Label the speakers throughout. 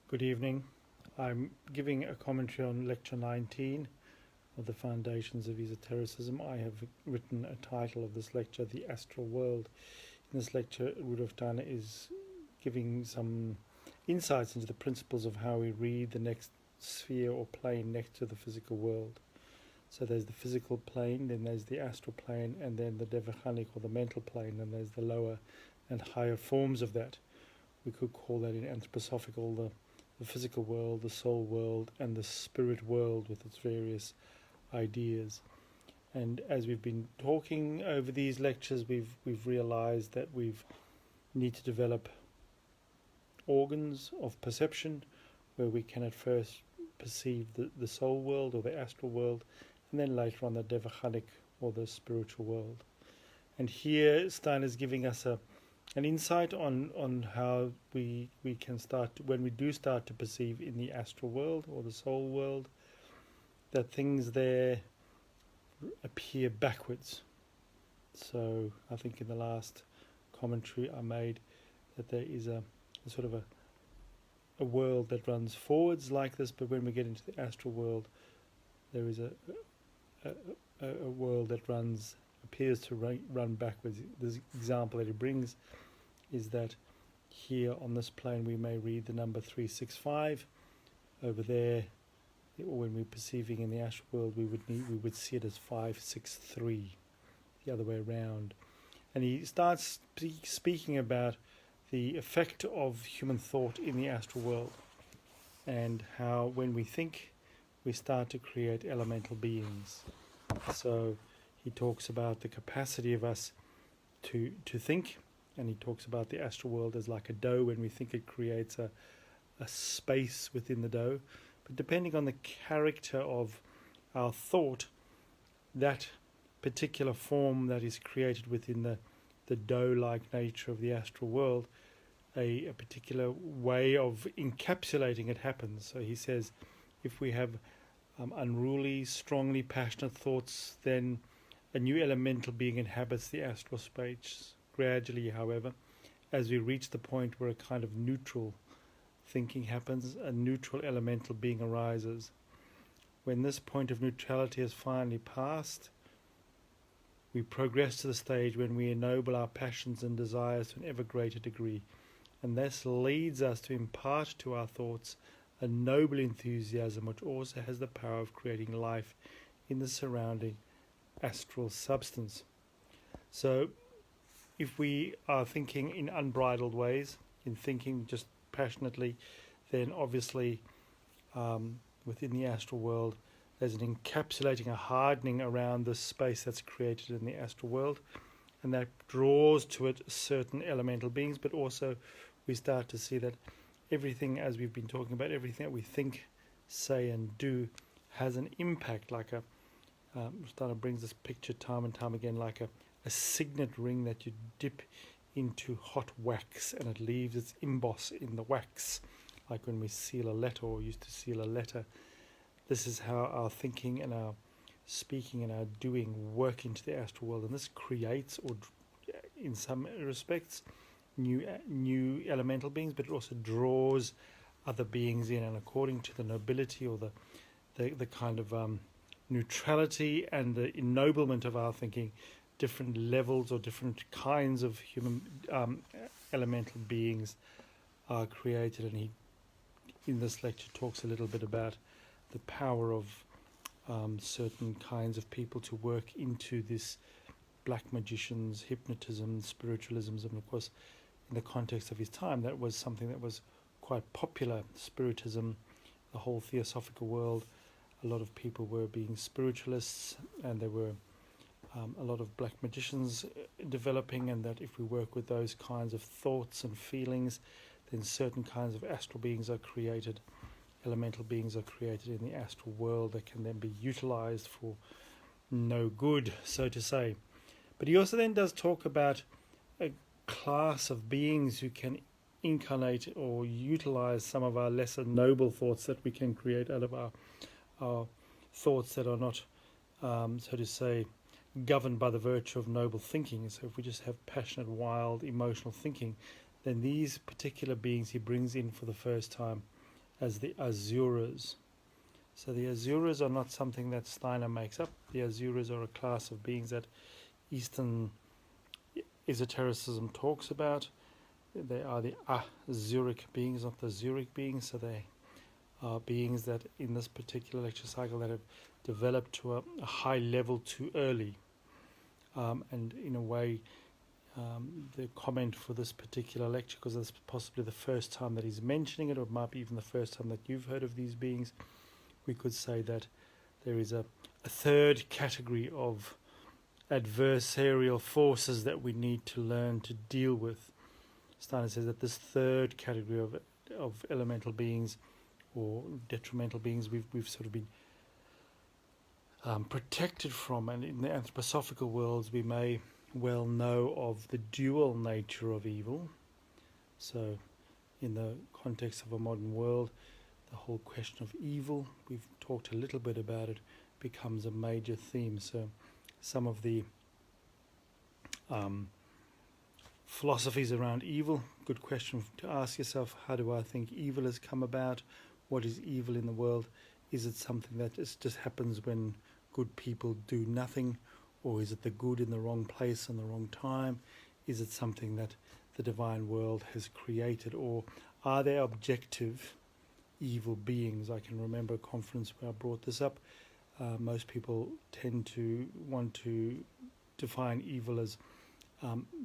Speaker 1: Good evening. I'm giving a commentary on Lecture 19 of the Foundations of Esotericism. I have written a title of this lecture, The Astral World. In this lecture, Rudolf Steiner is giving some insights into the principles of how we read the next sphere or plane next to the physical world. So there's the physical plane, then there's the astral plane, and then the devachanic or the mental plane, and there's the lower and higher forms of that. We could call that in anthroposophical the physical world, the soul world, and the spirit world with its various ideas. And as we've been talking over these lectures, we've realized that we need to develop organs of perception where we can at first perceive the soul world or the astral world, and then later on the devachanic or the spiritual world. And here Steiner is giving us an insight on how we can start when we do start to perceive in the astral world or the soul world that things there appear backwards. So I think in the last commentary I made that there is a sort of a world that runs forwards like this, but when we get into the astral world there is a world that appears to run backwards. This example that he brings is that here on this plane we may read the number 365. Over there, or when we're perceiving in the astral world, we would see it as 563, the other way around. And he starts speaking about the effect of human thought in the astral world, and how when we think, we start to create elemental beings. So he talks about the capacity of us to think, and he talks about the astral world as like a dough. When we think, it creates a space within the dough. But depending on the character of our thought, that particular form that is created within the dough-like nature of the astral world, a particular way of encapsulating it happens. So he says, if we have unruly, strongly passionate thoughts, then a new elemental being inhabits the astral space. Gradually, however, as we reach the point where a kind of neutral thinking happens, a neutral elemental being arises. When this point of neutrality is finally passed, we progress to the stage when we ennoble our passions and desires to an ever greater degree, and this leads us to impart to our thoughts a noble enthusiasm which also has the power of creating life in the surrounding astral substance. So if we are thinking in unbridled ways, in thinking just passionately, then obviously within the astral world there's an encapsulating, a hardening around the space that's created in the astral world, and that draws to it certain elemental beings. But also we start to see that everything, as we've been talking about, everything that we think, say and do has an impact, like Steiner brings this picture time and time again, like a signet ring that you dip into hot wax and it leaves its emboss in the wax, like when we seal a letter or used to seal a letter. This is how our thinking and our speaking and our doing work into the astral world, and this creates, or in some respects, new elemental beings, but it also draws other beings in, and according to the nobility or the kind of neutrality and the ennoblement of our thinking, different levels or different kinds of human elemental beings are created. And he, in this lecture, talks a little bit about the power of certain kinds of people to work into this black magicians, hypnotism, spiritualisms, and of course in the context of his time that was something that was quite popular. Spiritism, the whole theosophical world, a lot of people were being spiritualists, and there were a lot of black magicians developing, and that if we work with those kinds of thoughts and feelings, then certain kinds of astral beings are created, elemental beings are created in the astral world that can then be utilized for no good, so to say. But he also then does talk about a class of beings who can incarnate or utilize some of our lesser noble thoughts that we can create out of our thoughts that are not, so to say, governed by the virtue of noble thinking. So if we just have passionate, wild, emotional thinking, then these particular beings he brings in for the first time as the Asuras. So the Asuras are not something that Steiner makes up. The Asuras are a class of beings that Eastern esotericism talks about. They are the Asuric beings, not the Zurich beings. So they are beings that in this particular lecture cycle that have developed to a high level too early. And in a way, the comment for this particular lecture, because it's possibly the first time that he's mentioning it, or it might be even the first time that you've heard of these beings, we could say that there is a third category of adversarial forces that we need to learn to deal with. Steiner says that this third category of elemental beings or detrimental beings we've sort of been protected from, and in the anthroposophical worlds we may well know of the dual nature of evil. So in the context of a modern world, the whole question of evil, we've talked a little bit about it, becomes a major theme. So some of the philosophies around evil, good question to ask yourself: how do I think evil has come about? What is evil in the world? Is it something that just happens when good people do nothing? Or is it the good in the wrong place and the wrong time? Is it something that the divine world has created? Or are there objective evil beings? I can remember a conference where I brought this up. Most people tend to want to define evil as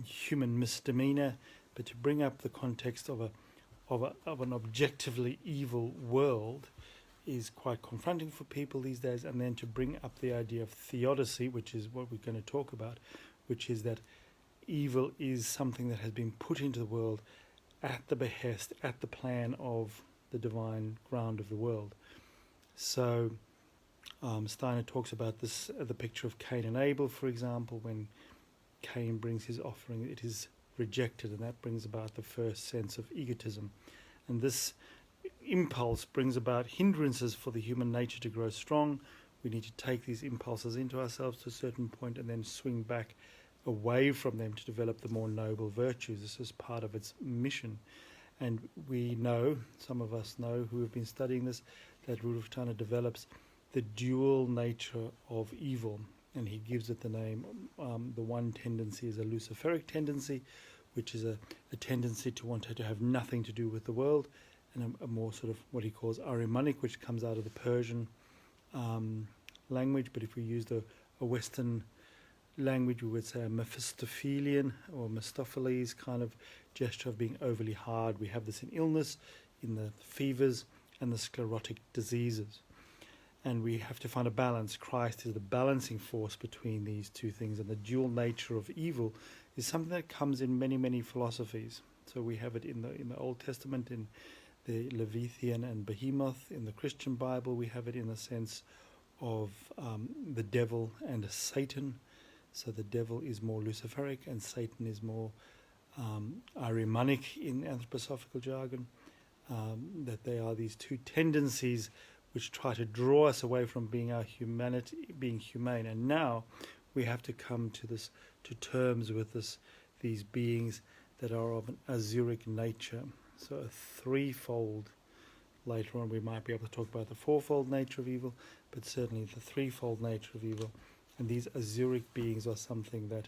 Speaker 1: human misdemeanor, but to bring up the context of an objectively evil world is quite confronting for people these days. And then to bring up the idea of theodicy, which is what we're going to talk about, which is that evil is something that has been put into the world at the behest, at the plan of the divine ground of the world. So Steiner talks about this, the picture of Cain and Abel, for example. When Cain brings his offering, it is rejected, and that brings about the first sense of egotism. And this impulse brings about hindrances for the human nature to grow strong. We need to take these impulses into ourselves to a certain point and then swing back away from them to develop the more noble virtues. This is part of its mission. And we know, some of us know who have been studying this, that Rudolf Steiner develops the dual nature of evil, and he gives it the name. The one tendency is a Luciferic tendency, which is a tendency to want to have nothing to do with the world, and a more sort of what he calls Ahrimanic, which comes out of the Persian language. But if we used a Western language, we would say a Mephistophelian or Mephistopheles kind of gesture of being overly hard. We have this in illness, in the fevers and the sclerotic diseases. And we have to find a balance. Christ is the balancing force between these two things, and the dual nature of evil is something that comes in many, many philosophies. So we have it in the Old Testament, in the Leviathan and Behemoth. In the Christian Bible, we have it in the sense of the devil and Satan. So the devil is more Luciferic and Satan is more Ahrimanic in anthroposophical jargon. That they are these two tendencies which try to draw us away from being our humanity, being humane. And now we have to come to terms with these beings that are of an Asuric nature. So a threefold. Later on we might be able to talk about the fourfold nature of evil, but certainly the threefold nature of evil. And these Asuric beings are something that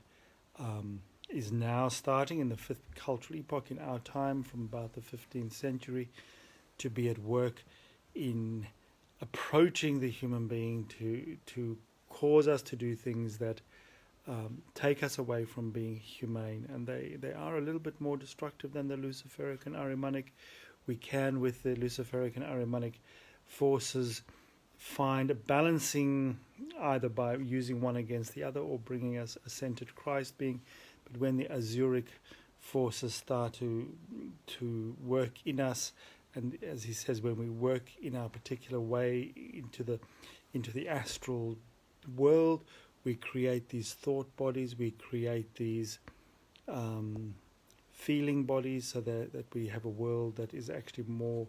Speaker 1: is now starting in the fifth cultural epoch in our time, from about the 15th century, to be at work in approaching the human being to cause us to do things that take us away from being humane. And they are a little bit more destructive than the Luciferic and Ahrimanic. We can, with the Luciferic and Ahrimanic forces, find a balancing, either by using one against the other or bringing us a centered Christ being. But when the Asuric forces start to work in us, and as he says, when we work in our particular way into the astral world, we create these thought bodies, we create these feeling bodies, so that we have a world that is actually more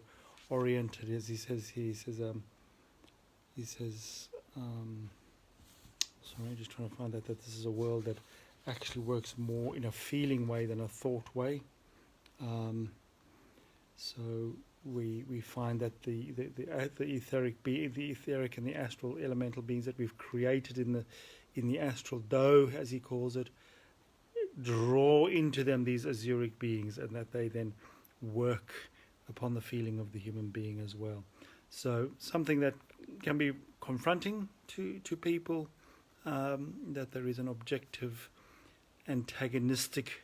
Speaker 1: oriented, as he says. Sorry, just trying to find out that this is a world that actually works more in a feeling way than a thought way. So we find that the etheric and the astral elemental beings that we've created in the astral dough, as he calls it, draw into them these azuric beings, and that they then work upon the feeling of the human being as well. So something that can be confronting to people, that there is an objective antagonistic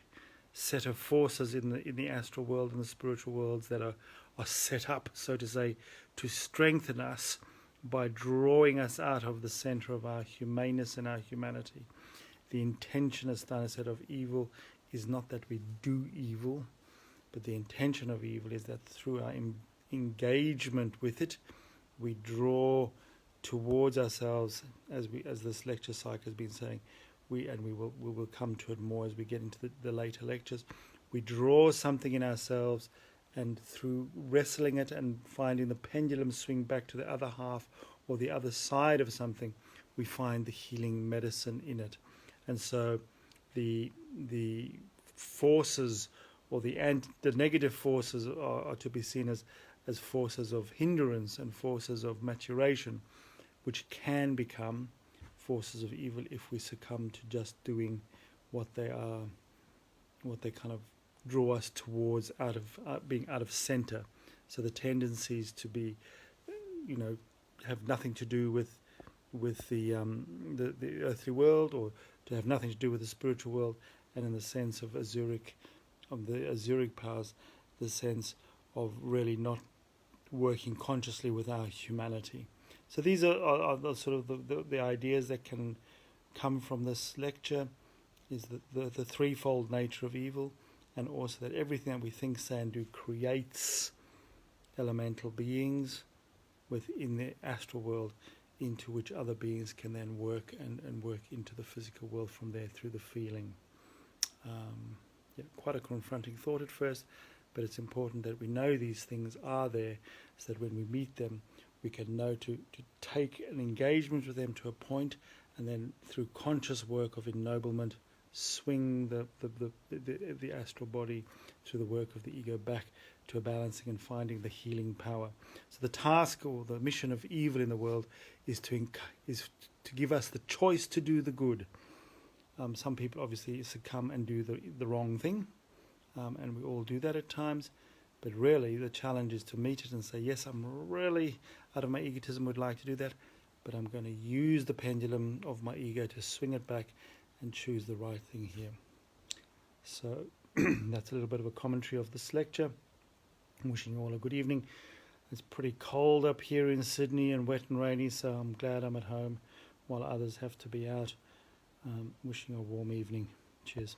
Speaker 1: set of forces in the astral world and the spiritual worlds that are set up, so to say, to strengthen us by drawing us out of the center of our humaneness and our humanity. The intention, as Steiner said, of evil is not that we do evil, but the intention of evil is that through our engagement with it, we draw towards ourselves, as this lecture cycle has been saying, we will come to it more as we get into the later lectures. We draw something in ourselves, and through wrestling it and finding the pendulum swing back to the other half or the other side of something, we find the healing medicine in it. And so the forces, or the negative forces, are to be seen as forces of hindrance and forces of maturation, which can become forces of evil if we succumb to just doing what they kind of draw us towards, out of being out of center. So the tendencies to be, have nothing to do with the earthly world, or to have nothing to do with the spiritual world, and in the sense of the azuric powers, the sense of really not working consciously with our humanity. So these are the sort of the ideas that can come from this lecture, is the threefold nature of evil, and also that everything that we think, say, and do creates elemental beings within the astral world, into which other beings can then work and work into the physical world from there through the feeling. Quite a confronting thought at first, but it's important that we know these things are there, so that when we meet them, we can know to take an engagement with them to a point, and then through conscious work of ennoblement, swing the astral body through the work of the ego back to a balancing and finding the healing power. So the task or the mission of evil in the world is to give us the choice to do the good. Some people obviously succumb and do the wrong thing, and we all do that at times. But really, the challenge is to meet it and say, yes, I'm really, out of my egotism, would like to do that, but I'm going to use the pendulum of my ego to swing it back and choose the right thing here. So that's a little bit of a commentary of this lecture. I'm wishing you all a good evening. It's pretty cold up here in Sydney and wet and rainy, so I'm glad I'm at home while others have to be out. Wishing you a warm evening. Cheers.